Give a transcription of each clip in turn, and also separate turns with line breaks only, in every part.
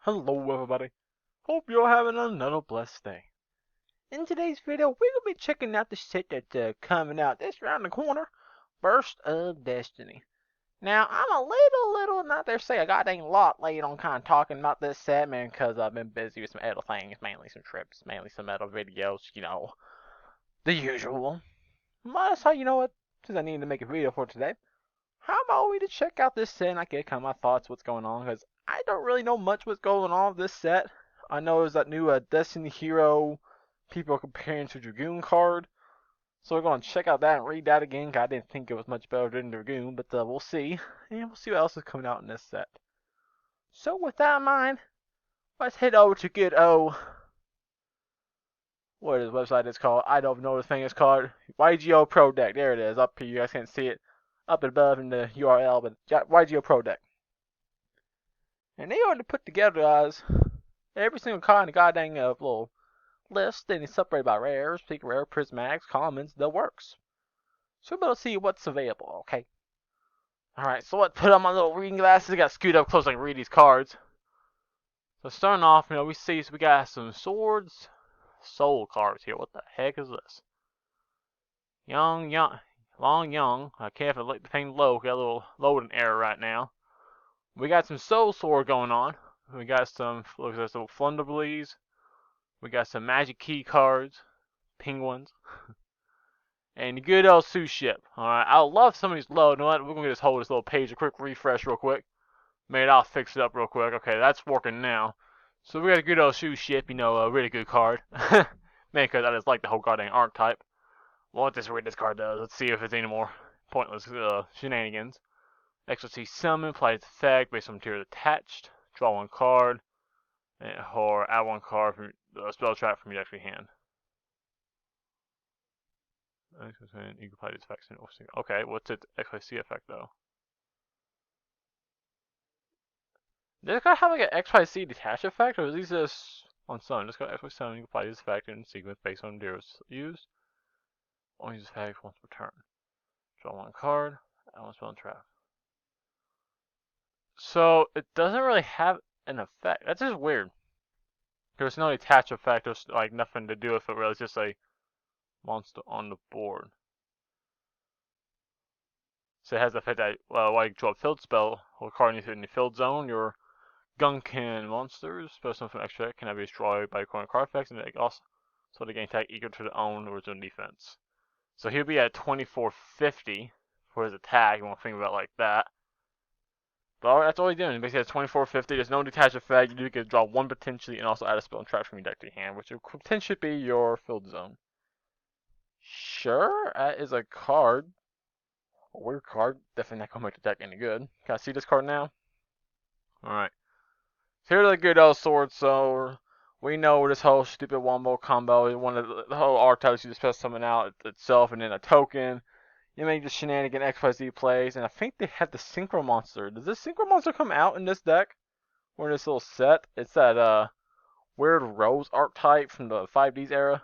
Hello everybody, hope you're having another blessed day. In today's video, we're going to be checking out the set that's coming out this around the corner, Burst of Destiny. Now, I'm a little, not there to say a goddamn lot late on kind of talking about this set, man, because I've been busy with some other things, mainly some trips, mainly some other videos, the usual. But so, you know what, since I need to make a video for today, how about we just check out this set and I get kind of my thoughts, what's going on, because I don't really know much what's going on with this set. I know there's that new Destiny Hero people are comparing to Dragoon card. So we're going to check out that and read that again. 'Cause I didn't think it was much better than Dragoon, but we'll see. And we'll see what else is coming out in this set. So with that in mind, let's head over to good old, what is the website it's called? I don't know what the thing is called. YGO Pro Deck. There it is. Up here, you guys can't see it. Up above in the URL, but YGO Pro Deck. And they already put together as every single kind of goddamn little list, and it's separated by rares, secret rare, prismatics, commons, the works. So we'll see what's available, okay? Alright, so let's put on my little reading glasses. I gotta scoot up close so I can read these cards. So starting off, we got some swords, soul cards here. What the heck is this? Young, long, young. I can't let the thing low. Got a little loading error right now. We got some soul sword going on. We got some, look at this little flunderbleeds. We got some magic key cards, penguins, and the good old sous ship. Alright, I love some of these low. You know what? We're gonna just hold this little page a quick refresh real quick. Maybe I'll fix it up real quick. Okay, that's working now. So we got a good old sous ship, a really good card. Man, because I just like the whole goddamn archetype. Well, let's just read this card does. Let's see if it's any more pointless shenanigans. Exorcist summon, apply its effect based on material attached. Draw one card, or add one card from the spell trap from your deck to your hand. You can apply these effects in okay, what's its XYZ effect though? Does it have like an XYZ detach effect, or is these just on summon? Just got XYZ summon, you can apply this effect in sequence based on materials used. Only use effect once per turn. Draw one card, add one spell and trap. So it doesn't really have an effect. That's just weird. There's no detach effect. There's like nothing to do with it. Really, it's just a monster on the board. So it has the effect that while you draw a field spell or card in the field zone, your Gunkin monsters, special from extra can be destroyed by corner card effects, and they also so they gain attack equal to their own original defense. So he'll be at 2450 for his attack. You want to think about it like that. But that's all he's doing. Basically, it's 2450. There's no detach effect. You do get to draw one potentially, and also add a spell and trap from your deck to your hand, which will potentially be your field zone. Sure, that is a card. A weird card. Definitely not gonna make the deck any good. Can I see this card now? Alright. So here's the good old sword. So we know this whole stupid wombo combo is one of the whole archetypes. You just spell something out itself and then a token. You make the shenanigan XYZ plays, and I think they have the Synchro Monster. Does this Synchro Monster come out in this deck? Or in this little set? It's that weird Rose archetype from the 5Ds era.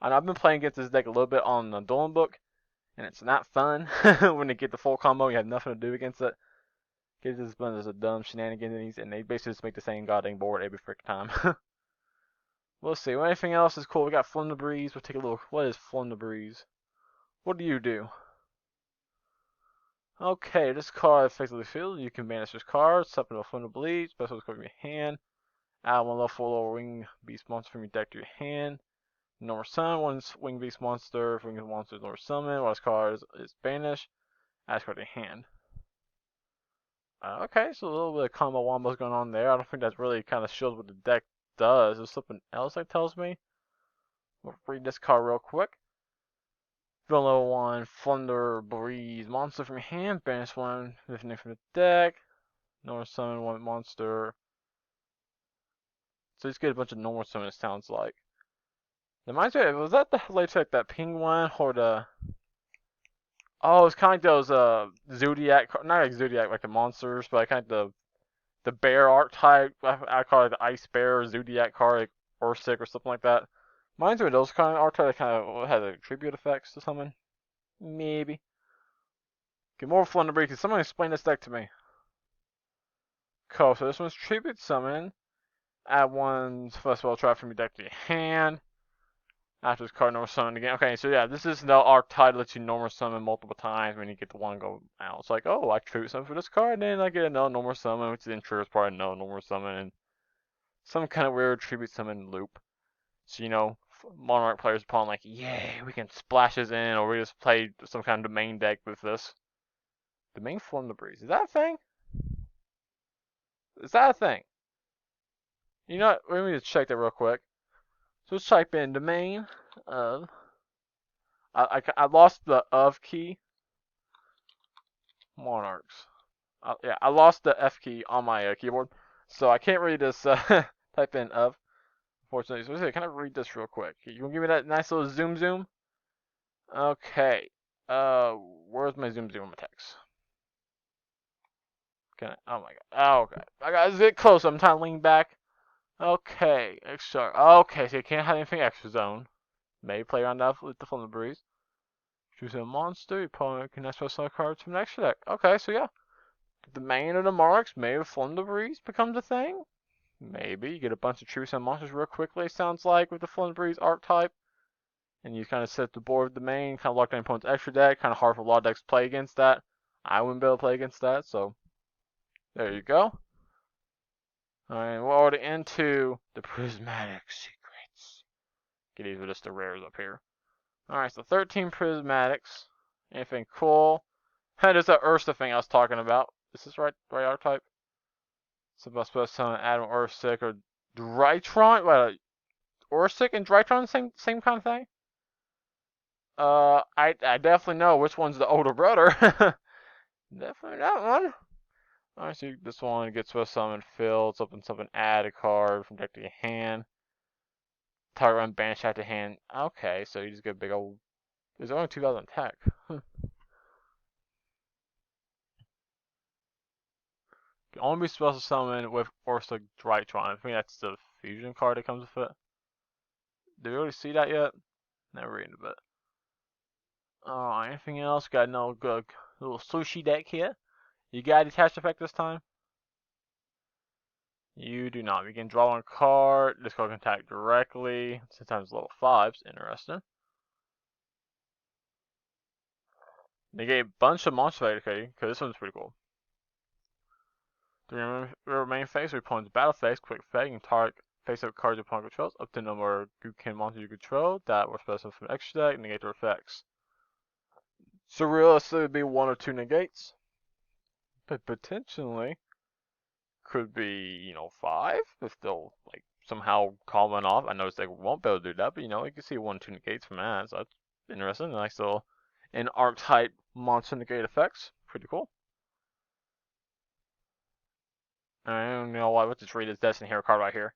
And I've been playing against this deck a little bit on the Dueling Book, and it's not fun when they get the full combo. You have nothing to do against it. Gives this bunch of dumb shenanigans, and they basically just make the same goddamn board every freaking time. We'll see. Well, anything else is cool. We got Flum the Breeze. We'll take a look. What is Flum the Breeze? What do you do? Okay, this card effectively field. You can banish this card, summon a Flum the Breeze, special card from your hand. Add one level wing beast monster from your deck to your hand. Normal summon one wing beast monster. Wing monster is normal summon. While this card is banished, add this card to your hand. Okay, so a little bit of combo wombos going on there. I don't think that really kind of shows what the deck does. There's something else that tells me. We'll read this card real quick. Draw level 1, Thunder Breeze monster from your hand. Banish one with name from the deck. Normal summon one monster. So just get a bunch of normal summon, it sounds like. It reminds me, was that the latest that penguin or the... Oh, it's kind of like those Zodiac, not like Zodiac like the monsters, but kind of the bear archetype. I call it the Ice Bear or Zodiac card, like Ursic or something like that. Reminds me of those kind of archetypes that kind of has like tribute effects to something. Maybe. Get more fun to break. Can someone explain this deck to me? Cool, so this one's tribute summon. Add one first of all try from your deck to your hand. After this card normal summon again. Okay, so yeah, this is the archetype that lets you normal summon multiple times when you get the one go out. It's like, oh, I tribute something for this card, and then I get another normal summon, which then triggers part another normal summon, and some kind of weird tribute summon loop. So, you know, Monarch players upon like, yay, we can splash this in, or we just play some kind of domain deck with this. Domain Form the Breeze. Is that a thing? Is that a thing? You know what? Let me just check that real quick. So let's type in domain of. I lost the of key. Monarchs. Yeah, I lost the F key on my keyboard, so I can't read this type in of. Unfortunately, so let's see, can I read this real quick? You want to give me that nice little zoom? Okay. Where's my zoom on my text? Can I? Oh my god. Oh, okay. I got to get close. I'm trying to lean back. Okay. Extra. Okay, so you can't have anything extra zone. Maybe play around that with the Flame of the Breeze. Choose a monster. Your opponent can special cards from the extra deck. Okay, so yeah. The main of the marks, maybe Flame of the Breeze becomes a thing. Maybe you get a bunch of true sun monsters real quickly. Sounds like with the Flame of the Breeze archetype. And you kind of set the board with the main, kind of lock down your opponent's extra deck. Kind of hard for a lot of decks to play against that. I wouldn't be able to play against that, so there you go. Alright, we're already into the Prismatic Secrets. Get these with just the rares up here. Alright, so 13 Prismatics. Anything cool? And there's that Ursa thing I was talking about. Is this right archetype? So I'm supposed to summon Adam Ursic or Drytron? What, Ursic and Drytron same kind of thing? I definitely know which one's the older brother. Definitely that one. Alright, so this one gets to a summon field, something, add a card from deck to your hand. Target run banish out to hand. Okay, so you just get a big old. There's only 2,000 attack. Can only be special summon with Ursa Drytron. I think that's the fusion card that comes with it. Did we already see that yet? Never read a bit. Anything else? Got no good little sushi deck here. You got a detached effect this time? You do not. You can draw one card. This card can attack directly. Sometimes level 5s. Interesting. Negate a bunch of monster effects, okay? Because this one's pretty cool. The remain phase, your opponent's battle phase, quick effect, you can target face-up cards your opponent controls, up to the number of Gukin monsters you control that were special from extra deck, negate their effects. So realistically, it would be 1 or 2 negates. But potentially, could be, you know, 5, if they'll, like, somehow call one off. I noticed they won't be able to do that, but, you know, you can see 1 or 2 negates from that, so that's interesting. Nice little, an archetype monster negate effects. Pretty cool. I don't know why. Let's just read this Destiny Hero card right here.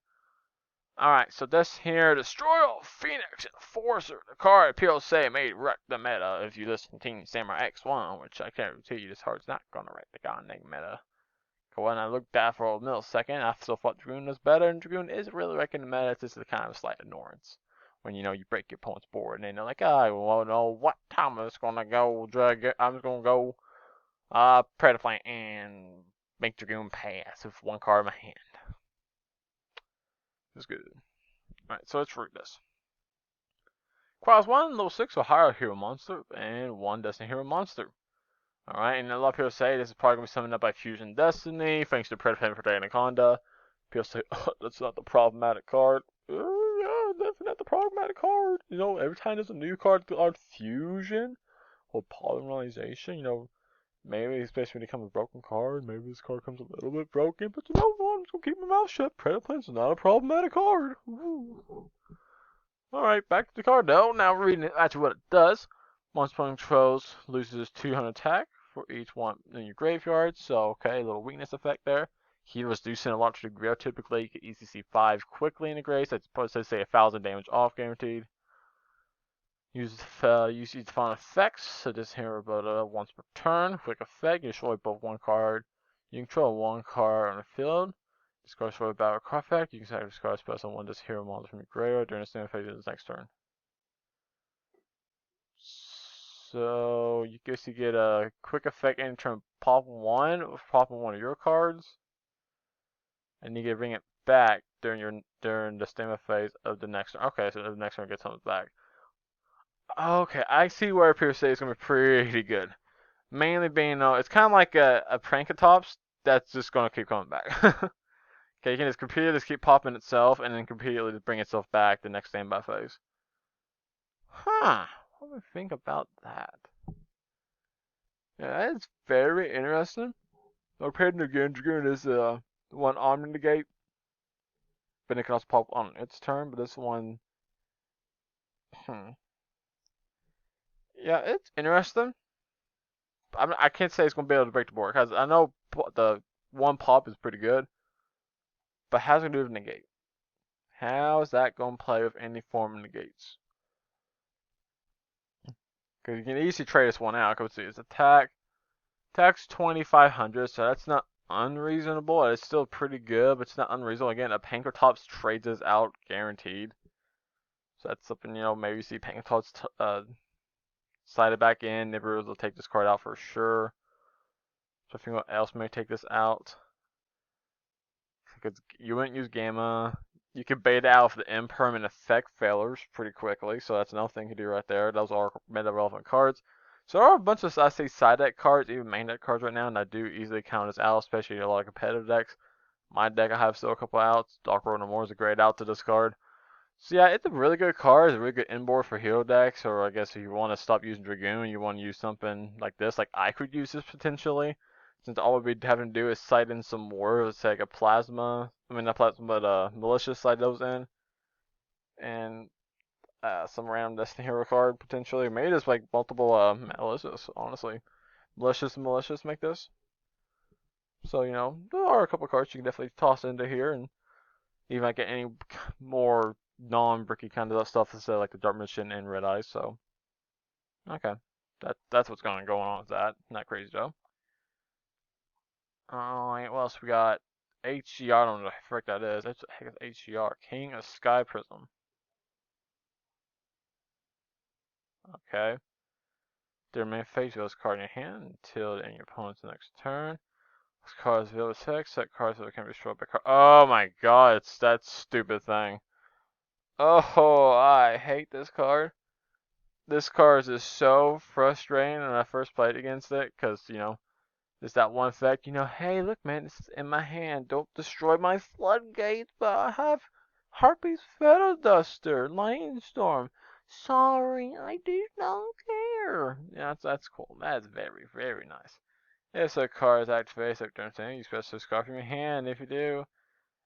Alright, so this here, Destroyer Phoenix Enforcer. The card appeals say may wreck the meta if you listen to Team Samurai X1, which I can't tell you this card's not gonna wreck the goddamn meta. When I looked at for a millisecond, I still thought Dragoon was better, and Dragoon is really wrecking the meta. It's just a kind of a slight annoyance. When, you know, you break your opponent's board, and then they're like, I won't know what time I'm just gonna go, I'm just gonna go, Predator and make Dragoon pass with one card in my hand. It's good. Alright, so let's read this. Requires 1 level 6 or higher hero monster and 1 Destiny hero monster. Alright, and a lot of people say this is probably going to be summoned up by Fusion Destiny, thanks to Predator for Anaconda. People say, oh, that's not the problematic card. Yeah, definitely not the problematic card. You know, every time there's a new card on Fusion or Polymerization, you know, maybe especially when it comes with a broken card, maybe this card comes a little bit broken, but you know what, I'm just going to keep my mouth shut. Predator is not a problematic card. Alright, back to the card though. Now we're reading actually what it does. Monster opponent controls loses 200 attack for each one in your graveyard. So, okay, a little weakness effect there. Healers do send a lot to the graveyard typically. You can easily see 5 quickly in the grave. So it's supposed to say 1,000 damage off guaranteed. Use these final effects. So this here about once per turn. Quick effect. You destroy both one card. You control one card on the field. Discard for a battle card effect. You can set discard special on one this hero monster from your graveyard during the same phase of the next turn. So you guess you get a quick effect in turn pop one of your cards. And you can bring it back during the stamina phase of the next turn. Okay, so the next turn gets something back. Okay, I see where people say it's gonna be pretty good. Mainly being, it's kind of like a Prankatops that's just gonna keep coming back. Okay, you can just repeatedly just keep popping itself and then repeatedly just bring itself back the next standby phase. Huh. What do we think about that? Yeah, that's very interesting. Compared to Dragoon is one arm negate, but it can also pop on its turn. But this one, hmm. Yeah, it's interesting. I can't say it's gonna be able to break the board because I know the one pop is pretty good, but how's it gonna do with negate? How's that gonna play with any form of negates? Because you can easily trade this one out. Let's see, it's attack. Attack's 2,500, so that's not unreasonable. It's still pretty good, but it's not unreasonable. Again, a Pankratops trades us out guaranteed. So that's something, maybe you see Pankratops slide it back in. Nibblers will take this card out for sure. So if anyone else may take this out. Because you wouldn't use Gamma. You could bait out if the impermanent effect failures pretty quickly. So that's another thing you can do right there. Those are meta relevant cards. So there are a bunch of, I say, side deck cards, even main deck cards right now, and I do easily count as out, especially in a lot of competitive decks. My deck, I have still a couple outs. Dark Road No More is a great out to discard. So yeah, it's a really good card. It's a really good inboard for hero decks, or I guess if you want to stop using Dragoon, you want to use something like this. Like I could use this potentially, since all we'd be having to do is sight in some more. Let's say like a Plasma. I mean not Plasma, but Malicious slide those in, and some random Destiny Hero card potentially. Maybe just like multiple Malicious, honestly. Malicious and Malicious make this. So, there are a couple cards you can definitely toss into here and even like get any more non-bricky kind of stuff instead of like the Dark Mission and Red Eyes, so okay. That's what's going on with that. Not crazy though. Alright, what else we got? HGR, I don't know what the frick that is. What the heck is HGR? King of Sky Prism. Okay. Their main phase of this card in your hand until the end of your opponent's next turn. This card is available to set cards that can be destroyed by card. Oh my god, it's that stupid thing. Oh, I hate this card. This card is so frustrating when I first played against it, because, there's that one effect, hey, look, man, this is in my hand. Don't destroy my floodgates, but I have Harpy's Feather Duster, Lightstorm. Sorry, I do not care. Yeah, that's cool. That's very, very nice. If a card is activated, after turn, you special this card from your hand. If you do,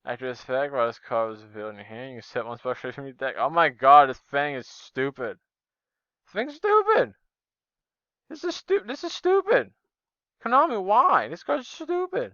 after this effect, while this card is revealed in your hand, you can set one special from your deck. Oh my god, this thing is stupid. This thing's stupid. This is stupid. This is stupid. Konami, why? This card's stupid.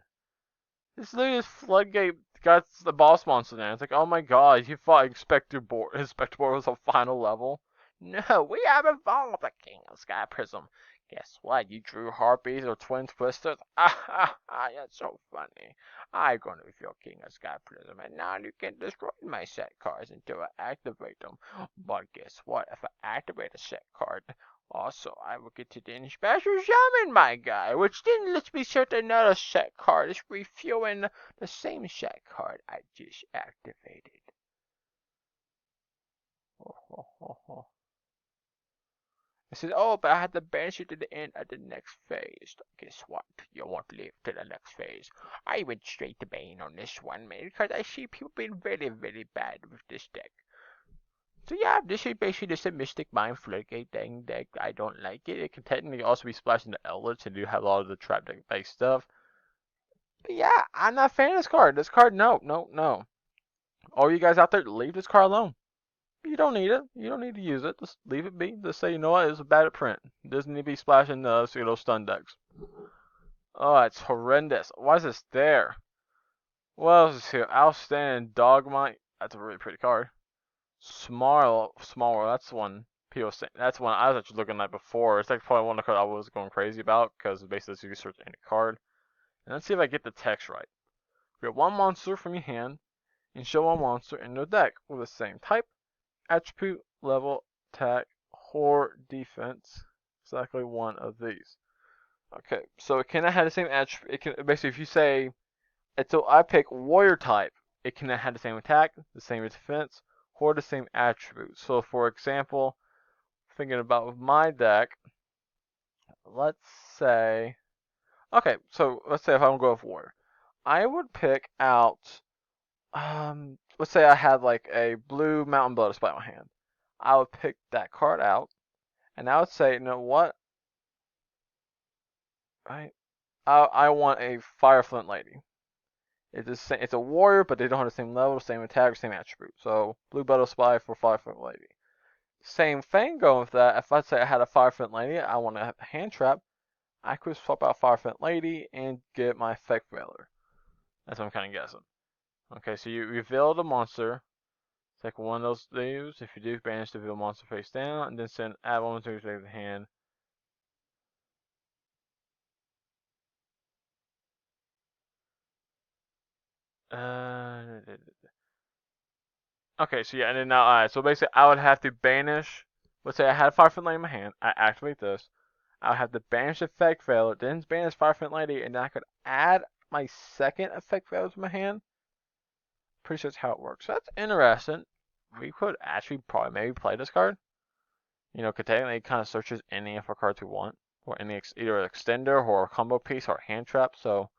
This literally is Floodgate got the boss monster there. It's like, oh my god, you thought Inspector Board was a final level? No, we have evolved the King of Sky Prism. Guess what? You drew Harpies or Twin Twisters? That's so funny. I'm going to reveal King of Sky Prism, and now you can destroy my set cards until I activate them. But guess what? If I activate a set card, also, I will get to the special summon, my guy, which then lets me set another set card. It's refueling the same set card I just activated. It says, oh, but I had to banish you to the end of the next phase. Guess what? You won't live to the next phase. I went straight to Bane on this one, man, because I see people being very, very bad with this deck. So yeah, this is basically just a Mystic Mind Floodgate deck. I don't like it. It can technically also be splashed into Eldritch and do have a lot of the trap deck based stuff. But yeah, I'm not a fan of this card. This card, no. All you guys out there, leave this card alone. You don't need it. You don't need to use it. Just leave it be. Just say, you know what, it's bad at print. It doesn't need to be splashing those stun decks. Oh, it's horrendous. Why is this there? What else is here? Outstanding Dogmite. That's a really pretty card. Smaller. That's one. That's one I was actually looking at before. It's like probably one of the cards I was going crazy about because basically you can search any card. And let's see if I get the text right. Create one monster from your hand and show one monster in your deck with the same type, attribute, level, attack, or defense. Exactly one of these. Okay, so it cannot have the same attribute. It can basically if you say, so I pick warrior type. it can have the same attack, the same defense, or the same attributes. So for example, thinking about my deck, let's say, okay, so let's say if I'm going with Warrior, I would pick out, let's say I had like a blue Mountain Blood Spy in my hand. I would pick that card out, and I would say, you know what, right? I want a Fire Flint Lady. It's a warrior, but they don't have the same level, same attack, same attribute. So blue battle spy for Fire Flint Lady. Same thing going with that. If let's say I had a Fire Flint Lady, I want to have a hand trap. I could swap out Fire Flint Lady and get my Effect Veiler. That's what I'm kind of guessing. Okay, so you reveal the monster. Take one of those leaves. If you do, banish the reveal monster face down, and then add one to the hand. Okay, so yeah, and then now, alright, so basically I would have to banish, let's say I had a Fire Flint Lady in my hand, I activate this, I would have to banish Effect Veiler, then banish Fire Flint Lady, and then I could add my second Effect Veiler to my hand. Pretty sure that's how it works. So that's interesting. We could actually probably maybe play this card. You know, could technically it kind of searches any of our cards we want, or any either an extender or a combo piece or a hand trap, so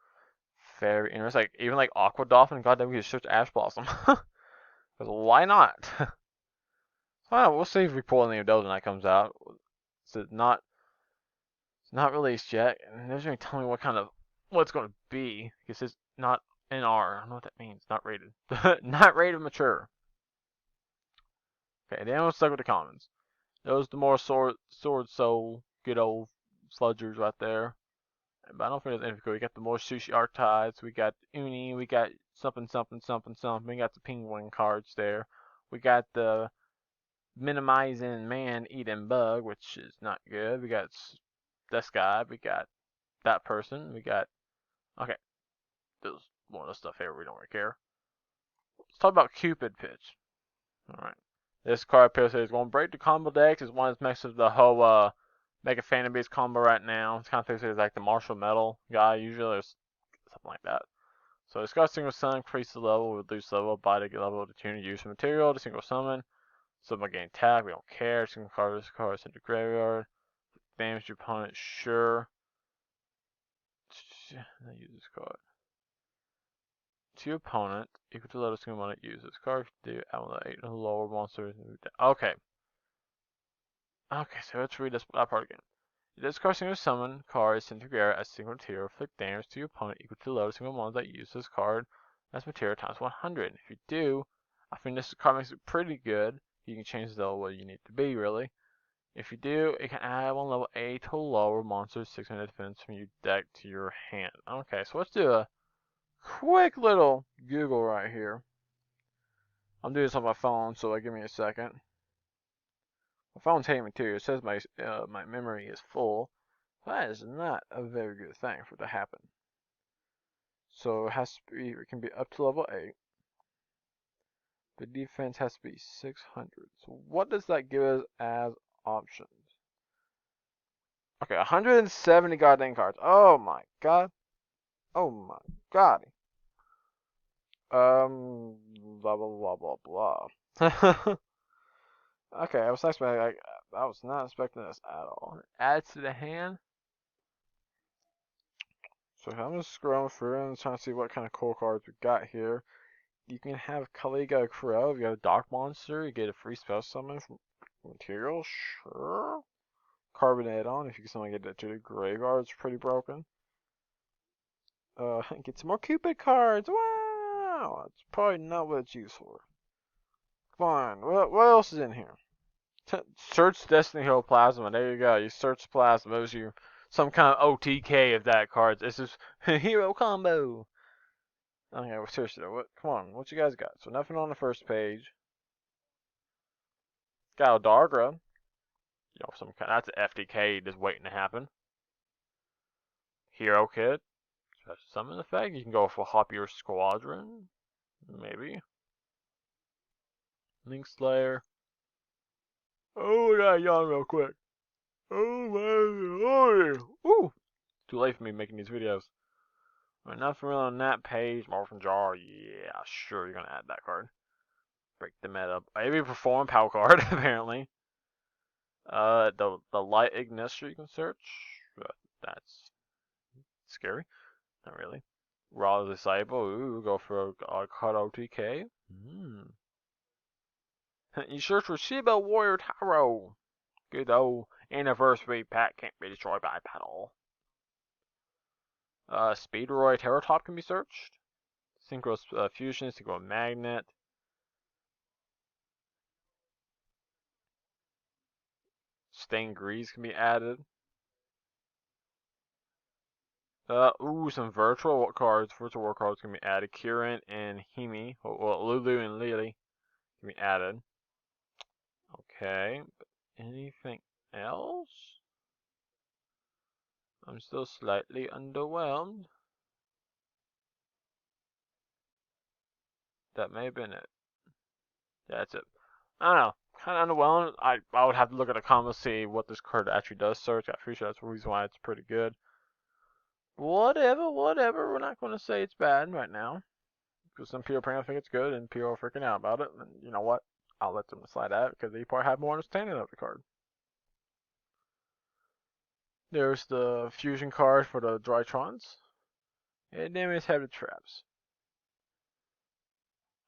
very interesting. Like, even like Aqua Dolphin, goddamn, we could search Ash Blossom. Because why not? Well, we'll see if we pull any of those when that comes out. It's not released yet, and it doesn't even tell me what it's going to be. Because it's not NR. I don't know what that means. Not rated. Not rated mature. Okay, then we'll stick with the commons. Those the more sword soul, good old sludgers right there. But I don't think there's anything cool. We got the more sushi archetypes. We got Uni. We got something. We got the penguin cards there. We got the minimizing man eating bug, which is not good. We got this guy. We got that person. We got, okay, there's more of the stuff here we don't really care. Let's talk about Cupid Pitch. Alright. This card appears is going to break the combo decks. It's one that messes the whole Mega Fan Base combo right now. It's kind of thinks it's like the Martial Metal guy usually, or something like that. So discard single summon, increase the level, reduce level, buy the level of the tuner, use material to single summon. Summon gain attack, we don't care. Single card, this card, send to graveyard. Damage your opponent, sure. I use this card. To your opponent, equal to the level single opponent use this card. Do add a lower monster. Okay. Okay, so let's read that part again. You discard single summon card sent to graveyard as single material, inflict damage to your opponent equal to the level single monster that uses this card as material times 100. If you do, I think this card makes it pretty good. You can change the level what you need to be, really. If you do, it can add one level 8 to lower monsters 600 defense from your deck to your hand. Okay, so let's do a quick little Google right here. I'm doing this on my phone, so give me a second. My phone's hating me too. It says my memory is full. That is not a very good thing for it to happen. So it has to be, it can be up to level 8. The defense has to be 600. So what does that give us as options? Okay, 170 goddamn cards. Oh my god. Oh my god. Blah blah blah blah blah. Okay, I was not expecting this at all. Add to the hand. So I'm just scrolling through and trying to see what kind of cool cards we got here. You can have Caliga Crow. If you got a Dark Monster, you get a free spell summon from material. Sure. Carbonate on. If you can somehow get that to the graveyard, it's pretty broken. Get some more Cupid cards. Wow, that's probably not what it's used for. Fine. What else is in here? Search Destiny Hero Plasma. There you go. You search Plasma. It was your some kind of OTK of that card. This is hero combo. Okay, well, seriously, come on, what you guys got? So nothing on the first page. Got a Dargra. You know, some kind. That's an FTK just waiting to happen. Hero Kit. Special summon effect. You can go for Hoppier Squadron. Maybe. Link Slayer. Oh, I got yawn real quick. Oh my lord. Ooh. Too late for me making these videos. Well, nothing really on that page. Morphin Jar, yeah, sure, you're gonna add that card. Break the meta. Maybe perform power card, apparently. The light ignister you can search. That's scary. Not really. Raw disciple. Ooh, go for a card OTK. You search for Shiba Warrior Taro. Good old anniversary pack can't be destroyed by battle. Speedroid Terratop can be searched. Synchro Fusion, Synchro Magnet. Stained Grease can be added. Some virtual cards. Virtual war cards can be added. Kirin and Himi, well, Lulu and Lily can be added. Okay, but anything else? I'm still slightly underwhelmed. That may have been it. That's it. I don't know. Kind of underwhelmed. I would have to look at the comments see what this card actually does search. I'm pretty sure that's the reason why it's pretty good. Whatever. We're not going to say it's bad right now. Because some people apparently think it's good and people are freaking out about it. And you know what? I'll let them decide that because they probably have more understanding of the card. There's the fusion card for the Drytrons. And then we have the traps.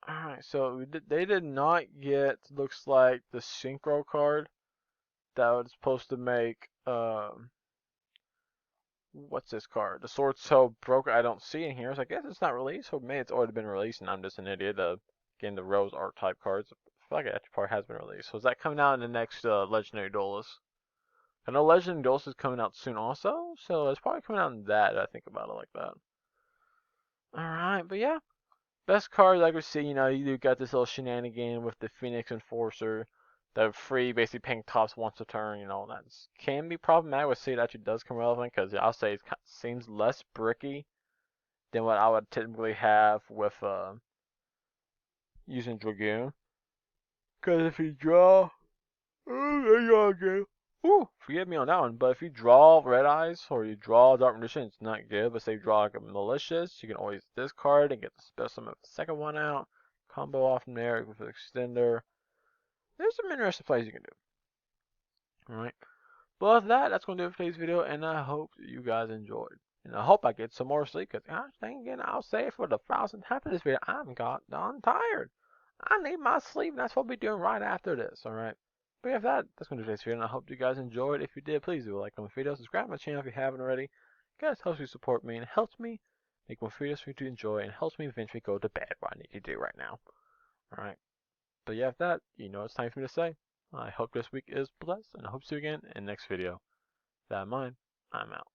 Alright, so they did not get, looks like, the Synchro card that was supposed to make, what's this card? The Sword So Broker I don't see in here, so I guess it's not released, or maybe it's already been released and I'm just an idiot. Again, the Rose Art type cards, I feel like it actually probably has been released. So is that coming out in the next Legendary Duelist? I know Legendary Duelist is coming out soon also, so it's probably coming out in that, I think about it like that. Alright, but yeah. Best card I could see, you got this little shenanigan with the Phoenix Enforcer, the free basically pink tops once a turn, that can be problematic. With see it actually does come relevant because I'll say it seems less bricky than what I would typically have with using Dragoon. Because if you draw, forgive me on that one, but if you draw Red Eyes or you draw Dark Magician, it's not good. But say you draw like a Malicious, you can always discard and get the special of the second one out. Combo off from there with an extender. There's some interesting plays you can do. Alright. But with that, that's going to do it for today's video, and I hope you guys enjoyed. And I hope I get some more sleep, because gosh dang again, I'll say it for the 1000th time of this video, I'm goddamn tired. I need my sleep, and that's what we'll be doing right after this, alright? But yeah, that's going to do today's video, and I hope you guys enjoyed. If you did, please do a like on the video, subscribe to my channel if you haven't already. It guys helps you support me, and it helps me make more videos for you to enjoy, and helps me eventually go to bed, what I need to do right now. Alright. But yeah, it's time for me to say. I hope this week is blessed, and I hope to see you again in the next video. That mine, I'm out.